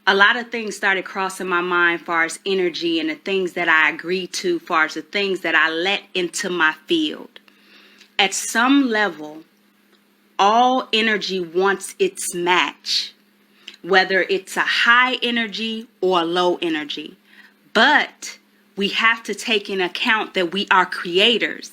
a lot of things started crossing my mind as far as energy and the things that I agreed to, as far as the things that I let into my field. At some level, all energy wants its match, whether it's a high energy or a low energy. But we have to take into account that we are creators.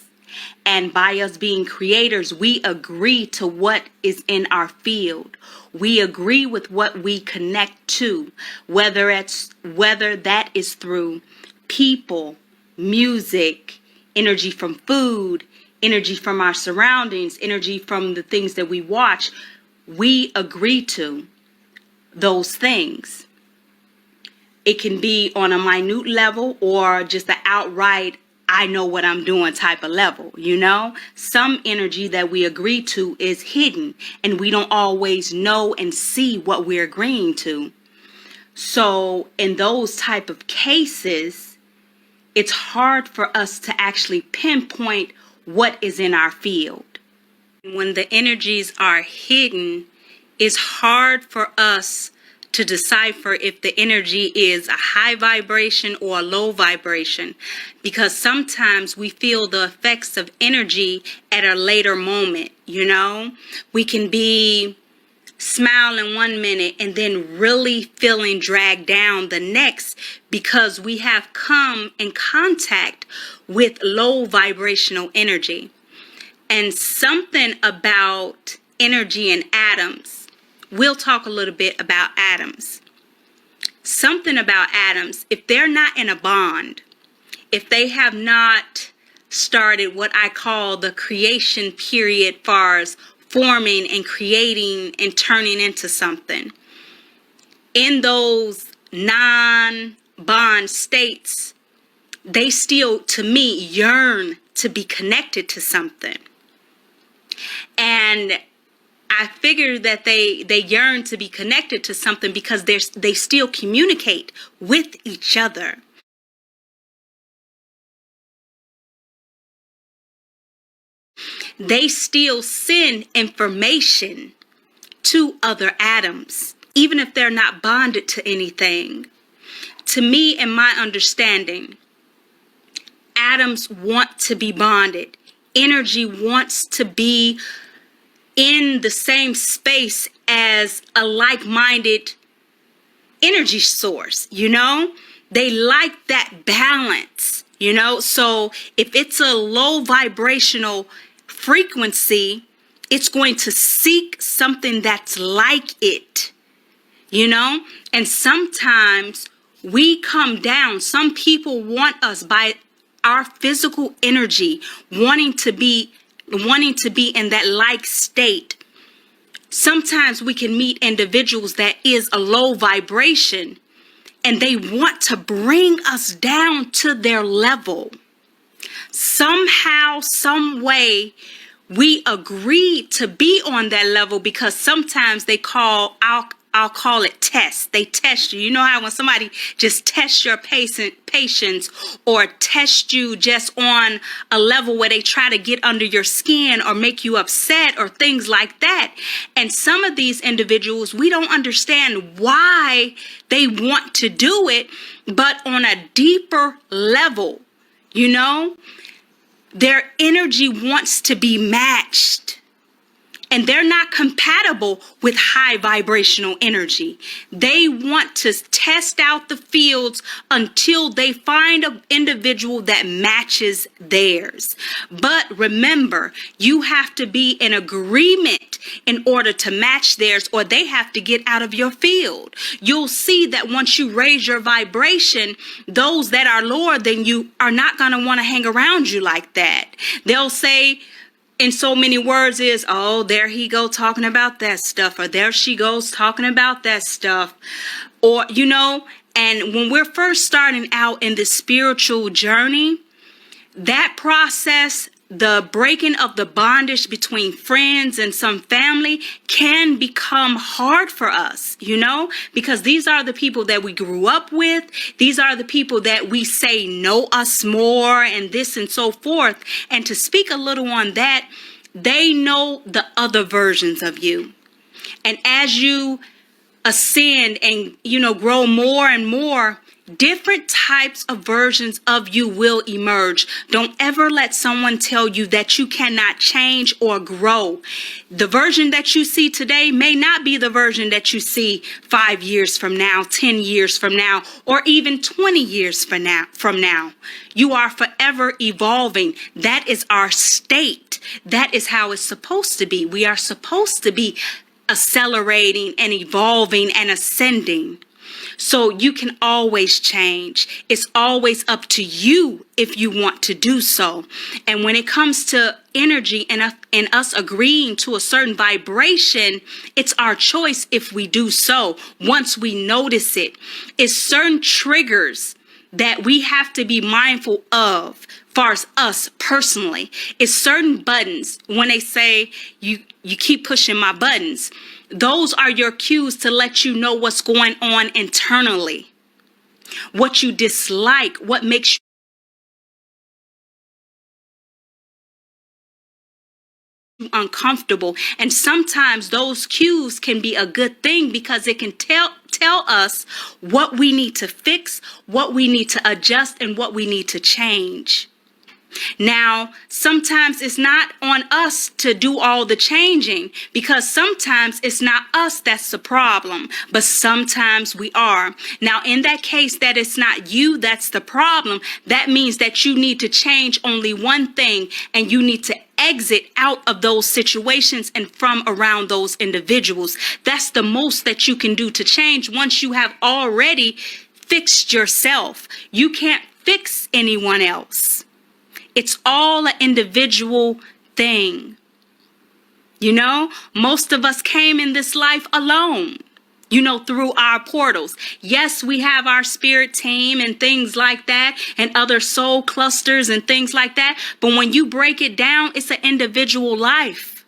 And by us being creators, we agree to what is in our field. We agree with what we connect to, whether that is through people, music, energy from food, energy from our surroundings, energy from the things that we watch. We agree to those things. It can be on a minute level or just an outright I know what I'm doing type of level, you know? Some energy that we agree to is hidden, and we don't always know and see what we're agreeing to. So in those type of cases, it's hard for us to actually pinpoint what is in our field. When the energies are hidden, it's hard for us to decipher if the energy is a high vibration or a low vibration, because sometimes we feel the effects of energy at a later moment. You know, we can be smiling 1 minute and then really feeling dragged down the next, because we have come in contact with low vibrational energy. And something about energy and atoms. We'll talk a little bit about atoms. Something about atoms, if they're not in a bond, if they have not started what I call the creation period, far as forming and creating and turning into something, in those non-bond states, they still, to me, yearn to be connected to something. And I figure that they yearn to be connected to something because they still communicate with each other. They still send information to other atoms, even if they're not bonded to anything. To me, in my understanding, atoms want to be bonded. Energy wants to be in the same space as a like-minded energy source, you know? They like that balance, you know? So if it's a low vibrational frequency, it's going to seek something that's like it, you know? And sometimes we come down. Some people want us by our physical energy, wanting to be in that like state. Sometimes we can meet individuals that is a low vibration and they want to bring us down to their level. Somehow, some way, we agree to be on that level because sometimes they call, I'll call it tests. They test you. You know how when somebody just tests your patience or test you just on a level where they try to get under your skin or make you upset or things like that. And some of these individuals, we don't understand why they want to do it, but on a deeper level, you know, their energy wants to be matched. And they're not compatible with high vibrational energy. They want to test out the fields until they find an individual that matches theirs. But remember, you have to be in agreement in order to match theirs, or they have to get out of your field. You'll see that once you raise your vibration, those that are lower than you are not going to want to hang around you like that. They'll say, in so many words, is, oh, there he go talking about that stuff, or there she goes talking about that stuff, or, you know. And when we're first starting out in the spiritual journey, that process, the breaking of the bondage between friends and some family can become hard for us, you know, because these are the people that we grew up with. These are the people that we say know us more and this and so forth. And to speak a little on that, they know the other versions of you. And as you ascend and, grow more and more, different types of versions of you will emerge. Don't ever let someone tell you that you cannot change or grow. The version that you see today may not be the version that you see 5 years from now, 10 years from now, or even 20 years from now. You are forever evolving. That is our state. That is how it's supposed to be. We are supposed to be accelerating and evolving and ascending. So you can always change. It's always up to you if you want to do so. And when it comes to energy and us agreeing to a certain vibration, it's our choice if we do so. Once we notice it, it's certain triggers that we have to be mindful of, far as us personally. It's certain buttons. When they say you keep pushing my buttons, those are your cues to let you know what's going on internally, what you dislike, what makes you uncomfortable. And sometimes those cues can be a good thing because it can tell us what we need to fix, what we need to adjust, and what we need to change. Now, sometimes it's not on us to do all the changing, because sometimes it's not us that's the problem, but sometimes we are. Now, in that case, that it's not you that's the problem, that means that you need to change only one thing, and you need to exit out of those situations and from around those individuals. That's the most that you can do to change once you have already fixed yourself. You can't fix anyone else. It's all an individual thing. Most of us came in this life alone, through our portals. Yes, we have our spirit team and things like that, and other soul clusters and things like that. But when you break it down, it's an individual life.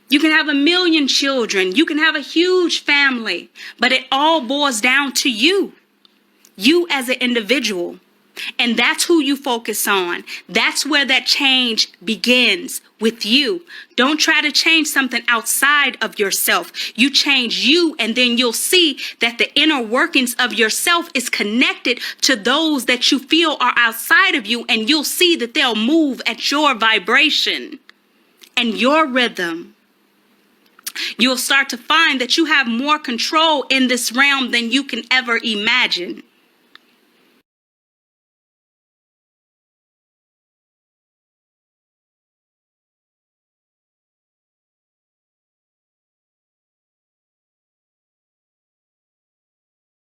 You can have 1 million children. You can have a huge family, but it all boils down to you as an individual. And that's who you focus on. That's where that change begins, with you. Don't try to change something outside of yourself. You change you, and then you'll see that the inner workings of yourself is connected to those that you feel are outside of you, and you'll see that they'll move at your vibration and your rhythm. You'll start to find that you have more control in this realm than you can ever imagine.